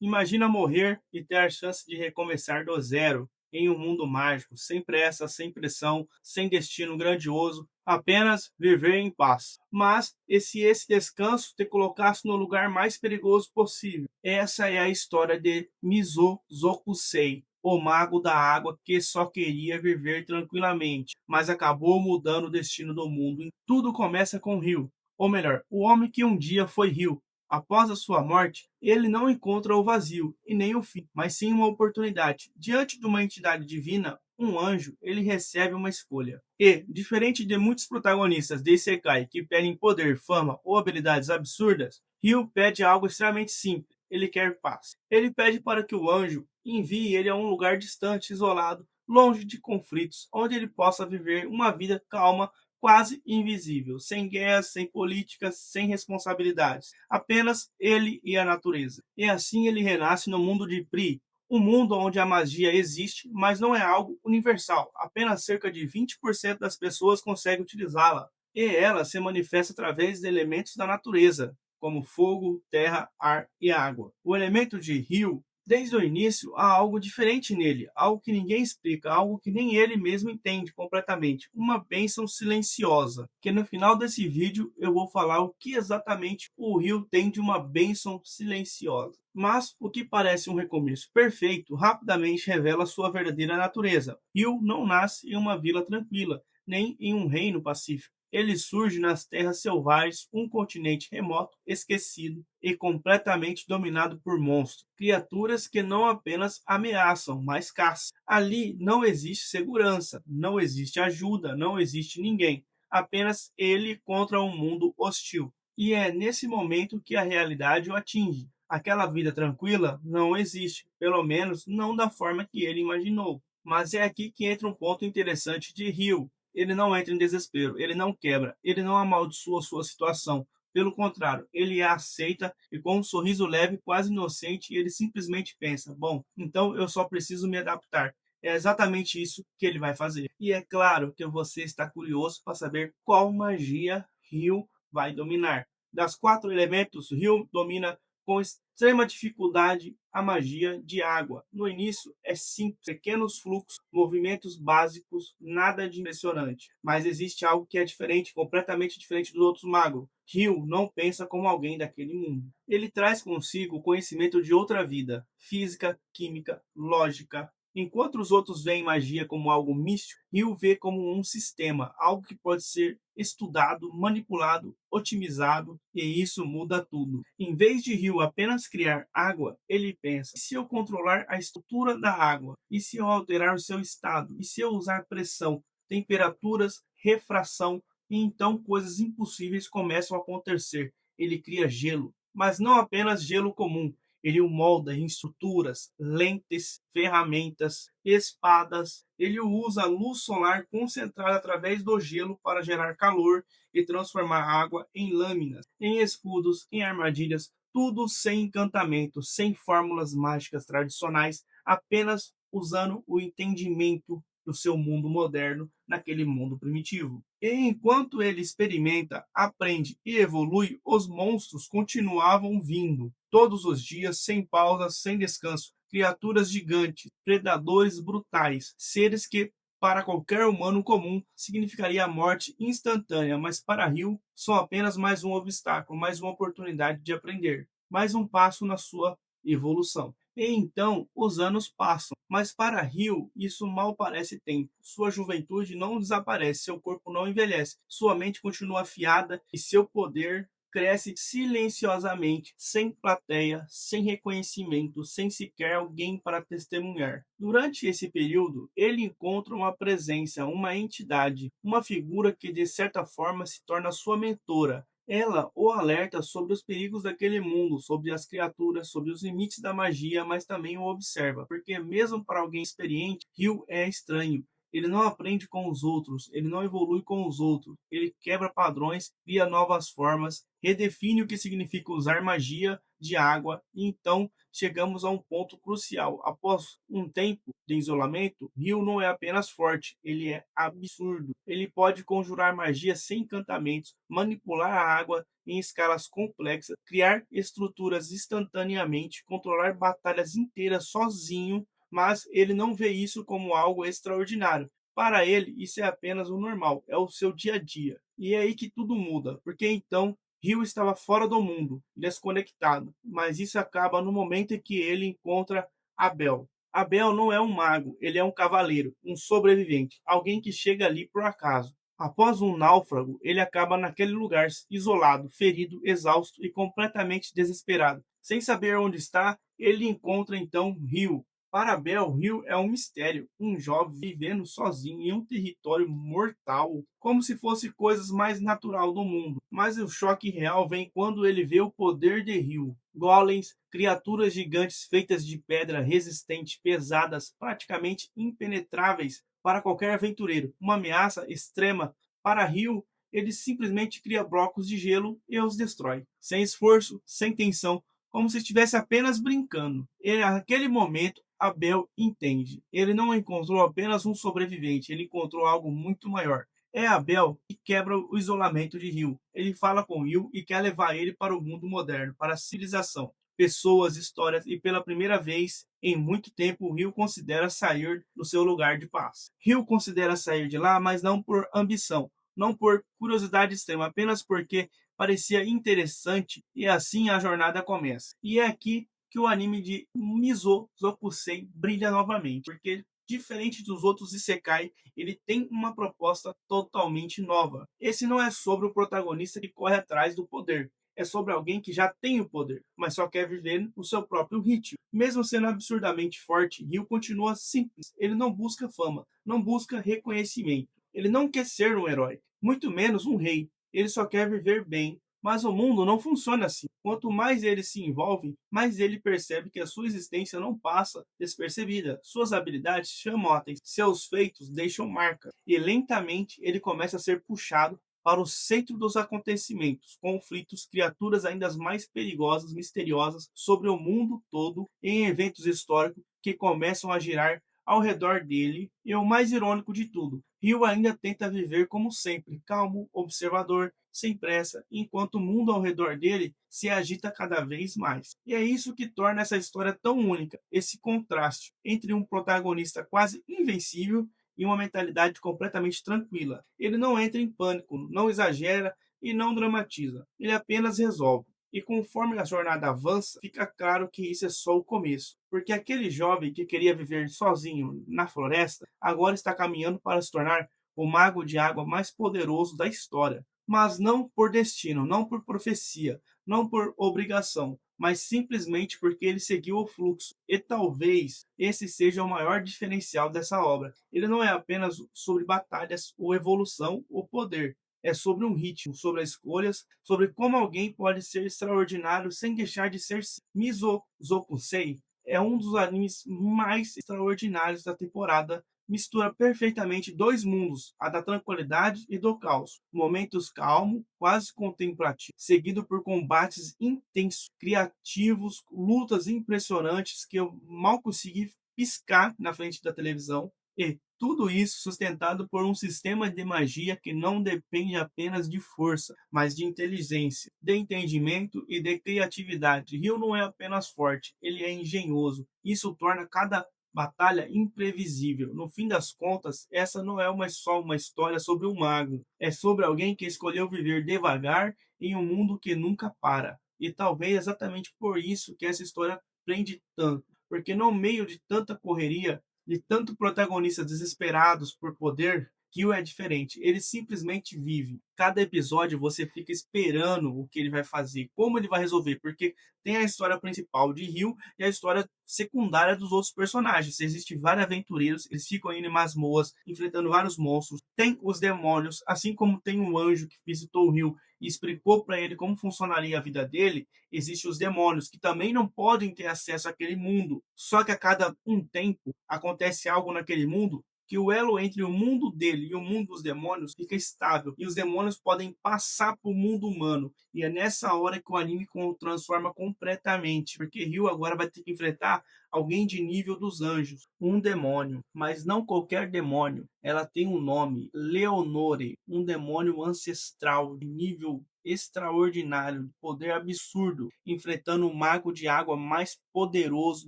Imagina morrer e ter a chance de recomeçar do zero, em um mundo mágico, sem pressa, sem pressão, sem destino grandioso, apenas viver em paz. Mas e se esse descanso te colocasse no lugar mais perigoso possível? Essa é a história de Mizo Zokusei, o mago da água que só queria viver tranquilamente, mas acabou mudando o destino do mundo. Tudo começa com Ryu, ou melhor, o homem que um dia foi Ryu. Após a sua morte, ele não encontra o vazio e nem o fim, mas sim uma oportunidade. Diante de uma entidade divina, um anjo, ele recebe uma escolha. E, diferente de muitos protagonistas de Isekai que pedem poder, fama ou habilidades absurdas, Ryu pede algo extremamente simples. Ele quer paz. Ele pede para que o anjo envie ele a um lugar distante, isolado, longe de conflitos, onde ele possa viver uma vida calma, quase invisível, sem guerras, sem políticas, sem responsabilidades, apenas ele e a natureza. E assim ele renasce no mundo de Pri, um mundo onde a magia existe, mas não é algo universal. Apenas cerca de 20% das pessoas conseguem utilizá-la. E ela se manifesta através de elementos da natureza, como fogo, terra, ar e água. O elemento de rio, desde o início, há algo diferente nele, algo que ninguém explica, algo que nem ele mesmo entende completamente. Uma bênção silenciosa, que no final desse vídeo eu vou falar o que exatamente o rio tem de uma bênção silenciosa. Mas o que parece um recomeço perfeito rapidamente revela sua verdadeira natureza. Rio não nasce em uma vila tranquila, nem em um reino pacífico. Ele surge nas terras selvagens, um continente remoto, esquecido e completamente dominado por monstros, criaturas que não apenas ameaçam, mas caçam. Ali não existe segurança, não existe ajuda, não existe ninguém, apenas ele contra um mundo hostil. E é nesse momento que a realidade o atinge. Aquela vida tranquila não existe, pelo menos não da forma que ele imaginou. Mas é aqui que entra um ponto interessante de Rio. Ele não entra em desespero, ele não quebra, ele não amaldiçoa sua situação. Pelo contrário, ele a aceita e com um sorriso leve, quase inocente, ele simplesmente pensa: bom, então eu só preciso me adaptar. É exatamente isso que ele vai fazer. E é claro que você está curioso para saber qual magia Rio vai dominar. Das 4 elementos, Rio domina com extrema dificuldade a magia de água. No início é simples, pequenos fluxos, movimentos básicos, nada de impressionante. Mas existe algo que é diferente, completamente diferente dos outros magos. Ryu não pensa como alguém daquele mundo. Ele traz consigo o conhecimento de outra vida, física, química, lógica. Enquanto os outros veem magia como algo místico, Ryu vê como um sistema, algo que pode ser estudado, manipulado, otimizado, e isso muda tudo. Em vez de Ryu apenas criar água, ele pensa: e se eu controlar a estrutura da água? E se eu alterar o seu estado? E se eu usar pressão, temperaturas, refração? E então coisas impossíveis começam a acontecer. Ele cria gelo, mas não apenas gelo comum. Ele o molda em estruturas, lentes, ferramentas, espadas. Ele usa a luz solar concentrada através do gelo para gerar calor e transformar água em lâminas, em escudos, em armadilhas, tudo sem encantamento, sem fórmulas mágicas tradicionais, apenas usando o entendimento do seu mundo moderno naquele mundo primitivo. E enquanto ele experimenta, aprende e evolui, os monstros continuavam vindo, todos os dias, sem pausa, sem descanso. Criaturas gigantes, predadores brutais, seres que para qualquer humano comum significaria a morte instantânea, mas para Rio são apenas mais um obstáculo, mais uma oportunidade de aprender, mais um passo na sua evolução. E então os anos passam, mas para Rio isso mal parece tempo. Sua juventude não desaparece, seu corpo não envelhece, sua mente continua afiada e seu poder cresce silenciosamente, sem plateia, sem reconhecimento, sem sequer alguém para testemunhar. Durante esse período, ele encontra uma presença, uma entidade, uma figura que de certa forma se torna sua mentora. Ela o alerta sobre os perigos daquele mundo, sobre as criaturas, sobre os limites da magia, mas também o observa, porque mesmo para alguém experiente, Rio é estranho. ele não aprende com os outros, ele não evolui com os outros, ele quebra padrões, cria novas formas, redefine o que significa usar magia de água, e então chegamos a um ponto crucial. Após um tempo de isolamento, Ryu não é apenas forte, ele é absurdo. Ele pode conjurar magia sem encantamentos, manipular a água em escalas complexas, criar estruturas instantaneamente, controlar batalhas inteiras sozinho, mas ele não vê isso como algo extraordinário. Para ele, isso é apenas o normal, é o seu dia a dia. E é aí que tudo muda, porque então Rio estava fora do mundo, desconectado, mas isso acaba no momento em que ele encontra Abel. Abel não é um mago, ele é um cavaleiro, um sobrevivente, alguém que chega ali por acaso. Após um náufrago, ele acaba naquele lugar, isolado, ferido, exausto e completamente desesperado. Sem saber onde está, ele encontra então Rio. Para Abel, Rio é um mistério, um jovem vivendo sozinho em um território mortal, como se fosse coisas mais natural do mundo. Mas o choque real vem quando ele vê o poder de Rio. Golems, criaturas gigantes feitas de pedra resistente, pesadas, praticamente impenetráveis para qualquer aventureiro. Uma ameaça extrema para Rio, ele simplesmente cria blocos de gelo e os destrói, sem esforço, sem tensão, como se estivesse apenas brincando. E naquele momento, Abel entende. Ele não encontrou apenas um sobrevivente, ele encontrou algo muito maior. É Abel que quebra o isolamento de Rio. Ele fala com Rio e quer levar ele para o mundo moderno, para a civilização, pessoas, histórias, e pela primeira vez em muito tempo, Rio considera sair do seu lugar de paz. Rio considera sair de lá, mas não por ambição, não por curiosidade extrema, apenas porque parecia interessante, e assim a jornada começa. E é aqui que o anime de Mizo Zokusei brilha novamente, porque diferente dos outros isekai, ele tem uma proposta totalmente nova. Esse não é sobre o protagonista que corre atrás do poder, é sobre alguém que já tem o poder, mas só quer viver o seu próprio ritmo. Mesmo sendo absurdamente forte, Ryu continua simples. Ele não busca fama, não busca reconhecimento. Ele não quer ser um herói, muito menos um rei. Ele só quer viver bem. Mas o mundo não funciona assim. Quanto mais ele se envolve, mais ele percebe que a sua existência não passa despercebida. Suas habilidades chamam a atenção, seus feitos deixam marca. E lentamente ele começa a ser puxado para o centro dos acontecimentos, conflitos, criaturas ainda mais perigosas, misteriosas sobre o mundo todo em eventos históricos que começam a girar ao redor dele. E o mais irônico de tudo, Rio ainda tenta viver como sempre, calmo, observador, sem pressa, enquanto o mundo ao redor dele se agita cada vez mais. E é isso que torna essa história tão única, esse contraste entre um protagonista quase invencível e uma mentalidade completamente tranquila. Ele não entra em pânico, não exagera e não dramatiza. Ele apenas resolve. E conforme a jornada avança, fica claro que isso é só o começo. Porque aquele jovem que queria viver sozinho na floresta, agora está caminhando para se tornar o mago de água mais poderoso da história. Mas não por destino, não por profecia, não por obrigação, mas simplesmente porque ele seguiu o fluxo. E talvez esse seja o maior diferencial dessa obra. Ele não é apenas sobre batalhas ou evolução ou poder. É sobre um ritmo, sobre as escolhas, sobre como alguém pode ser extraordinário sem deixar de ser. Mizo Zokusei é um dos animes mais extraordinários da temporada. Mistura perfeitamente dois mundos, a da tranquilidade e do caos. Momentos calmos, quase contemplativos, seguido por combates intensos, criativos, lutas impressionantes que eu mal consegui piscar na frente da televisão. E tudo isso sustentado por um sistema de magia que não depende apenas de força, mas de inteligência, de entendimento e de criatividade. Ryu não é apenas forte, ele é engenhoso. Isso torna cada batalha imprevisível. No fim das contas, essa não é só uma história sobre um mago. É sobre alguém que escolheu viver devagar em um mundo que nunca para. E talvez exatamente por isso que essa história prende tanto. Porque no meio de tanta correria, de tanto protagonistas desesperados por poder, Kyo é diferente. Ele simplesmente vive. Cada episódio você fica esperando o que ele vai fazer, como ele vai resolver, porque tem a história principal de Ryu e a história secundária dos outros personagens. Existem vários aventureiros, eles ficam indo em masmorras, enfrentando vários monstros. Tem os demônios, assim como tem um anjo que visitou o Ryu e explicou para ele como funcionaria a vida dele. Existem os demônios que também não podem ter acesso àquele mundo. Só que a cada um tempo acontece algo naquele mundo que o elo entre o mundo dele e o mundo dos demônios fica estável e os demônios podem passar para o mundo humano. E é nessa hora que o anime transforma completamente, porque Ryu agora vai ter que enfrentar alguém de nível dos anjos, um demônio, mas não qualquer demônio. Ela tem um nome, Leonore, um demônio ancestral de nível extraordinário, de poder absurdo, enfrentando o mago de água mais poderoso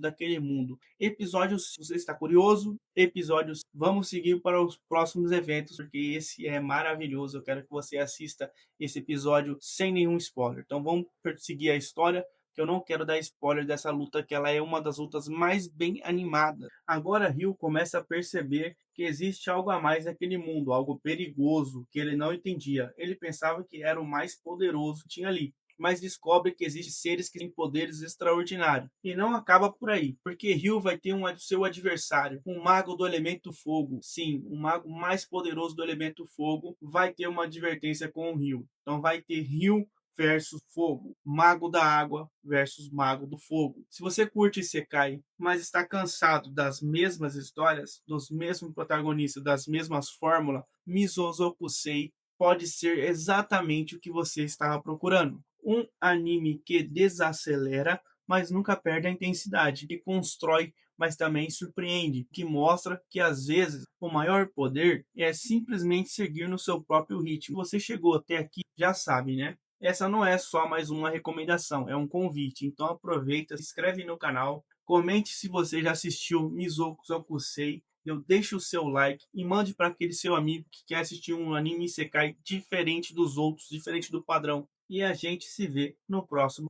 daquele mundo. Episódios, se você está curioso, episódios, vamos seguir para os próximos eventos, porque esse é maravilhoso. Eu quero que você assista esse episódio sem nenhum spoiler. Então vamos seguir a história, que eu não quero dar spoiler dessa luta, que ela é uma das lutas mais bem animadas. Agora Ryu começa a perceber que existe algo a mais naquele mundo, algo perigoso que ele não entendia. Ele pensava que era o mais poderoso que tinha ali, mas descobre que existem seres que têm poderes extraordinários. E não acaba por aí, porque Ryu vai ter seu adversário, um mago do elemento fogo. Sim, o mago mais poderoso do elemento fogo vai ter uma advertência com o Ryu. Então vai ter Ryu versus fogo, mago da água versus mago do fogo. Se você curte Isekai, mas está cansado das mesmas histórias, dos mesmos protagonistas, das mesmas fórmulas, Mizozokusei pode ser exatamente o que você estava procurando. Um anime que desacelera, mas nunca perde a intensidade, que constrói, mas também surpreende, que mostra que às vezes o maior poder é simplesmente seguir no seu próprio ritmo. Você chegou até aqui, já sabe, né? Essa não é só mais uma recomendação, é um convite. Então aproveita, se inscreve no canal, comente se você já assistiu Mizokusei, deixe o seu like e mande para aquele seu amigo que quer assistir um anime Isekai diferente dos outros, diferente do padrão. E a gente se vê no próximo